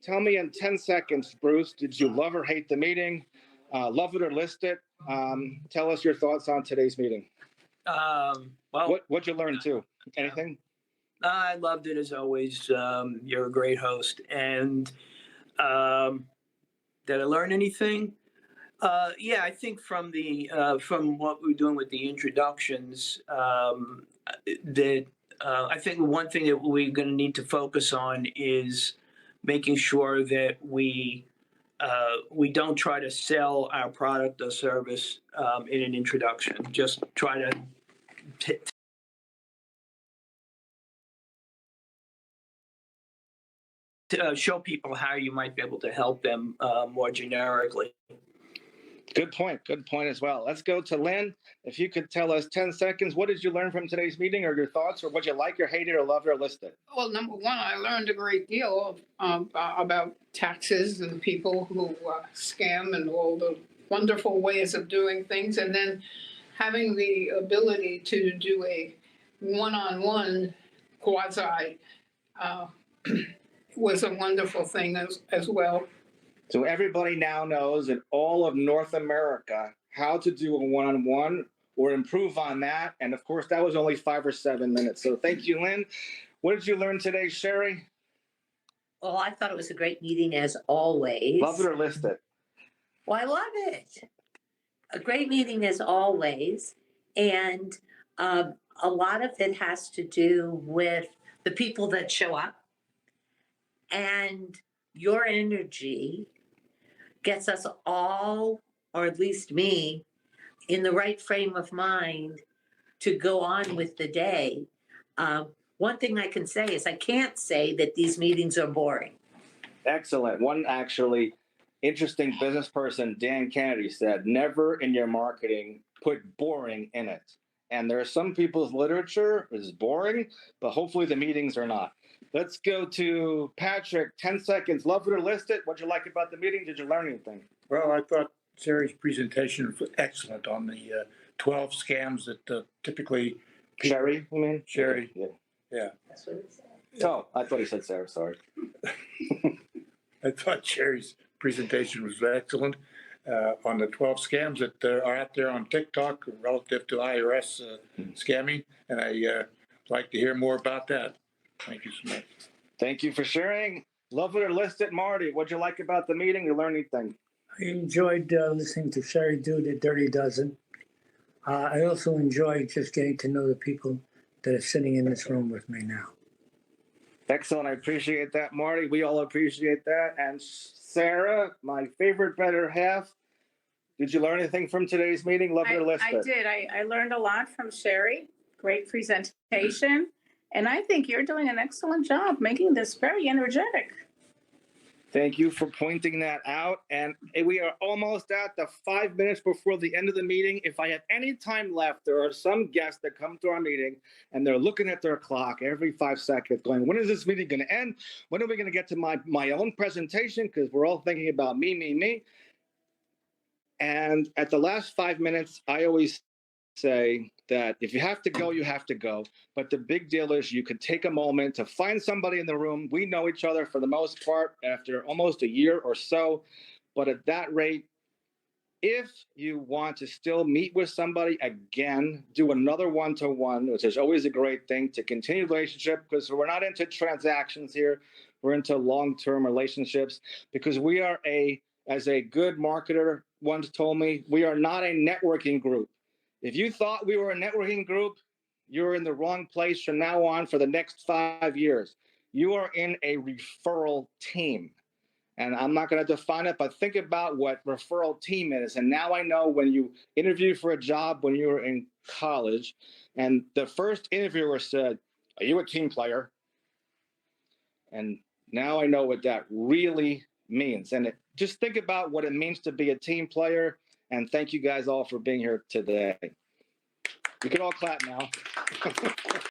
tell me in 10 seconds, Bruce, did you love or hate the meeting? Love it or list it? Tell us your thoughts on today's meeting. Well, What'd you learn too? Anything? I loved it as always. You're a great host. And did I learn anything? Yeah, I think from what we're doing with the introductions, that I think one thing that we're going to need to focus on is making sure that we don't try to sell our product or service in an introduction. Just try to show people how you might be able to help them more generically. Good point. Good point as well. Let's go to Lynn. If you could tell us 10 seconds, what did you learn from today's meeting, or your thoughts, or what you like or hated or loved or listed? Well, number one, I learned a great deal about taxes and people who scam and all the wonderful ways of doing things. And then having the ability to do a one-on-one quasi was a wonderful thing as well. So everybody now knows in all of North America how to do a one-on-one or improve on that. And of course, that was only 5 or 7 minutes. So thank you, Lynn. What did you learn today, Sherry? Well, I thought it was a great meeting as always. Love it or list it? Well, I love it. A great meeting as always. And a lot of it has to do with the people that show up. And your energy gets us all, or at least me, in the right frame of mind to go on with the day. One thing I can say is I can't say that these meetings are boring. Excellent. One actually interesting business person, Dan Kennedy, said, never in your marketing put boring in it. And there are some people's literature is boring, but hopefully the meetings are not. Let's go to Patrick. 10 seconds. Love it or list it. What'd you like about the meeting? Did you learn anything? Well, I thought Sherry's presentation was excellent on the 12 scams that typically. Sherry, you mean? Sherry. Yeah. Yeah. That's what it said. Oh, I thought he said Sarah. Sorry. I thought Sherry's presentation was excellent on the 12 scams that are out there on TikTok relative to IRS scamming. And I like to hear more about that. Thank you so much. Thank you for sharing. Love it or list it, Marty. What'd you like about the meeting? You learn anything? I enjoyed listening to Sherry do the Dirty Dozen. I also enjoyed just getting to know the people that are sitting in this room with me now. Excellent. I appreciate that, Marty. We all appreciate that. And Sarah, my favorite better half, did you learn anything from today's meeting? Love it or list it? I did. I learned a lot from Sherry. Great presentation. And I think you're doing an excellent job making this very energetic. Thank you for pointing that out. And we are almost at the 5 minutes before the end of the meeting. If I have any time left, there are some guests that come to our meeting and they're looking at their clock every 5 seconds going, when is this meeting going to end? When are we going to get to my own presentation? Because we're all thinking about me. And at the last 5 minutes, I always say that if you have to go, you have to go. But the big deal is you could take a moment to find somebody in the room. We know each other for the most part after almost a year or so. But at that rate, if you want to still meet with somebody again, do another one-to-one, which is always a great thing to continue the relationship, because we're not into transactions here. We're into long-term relationships, because we are as a good marketer once told me, we are not a networking group. If you thought we were a networking group, you're in the wrong place from now on for the next 5 years. You are in a referral team. And I'm not going to define it, but think about what referral team is. And now I know when you interview for a job when you were in college, and the first interviewer said, "Are you a team player?" And now I know what that really means. And just think about what it means to be a team player. And thank you guys all for being here today. We can all clap now.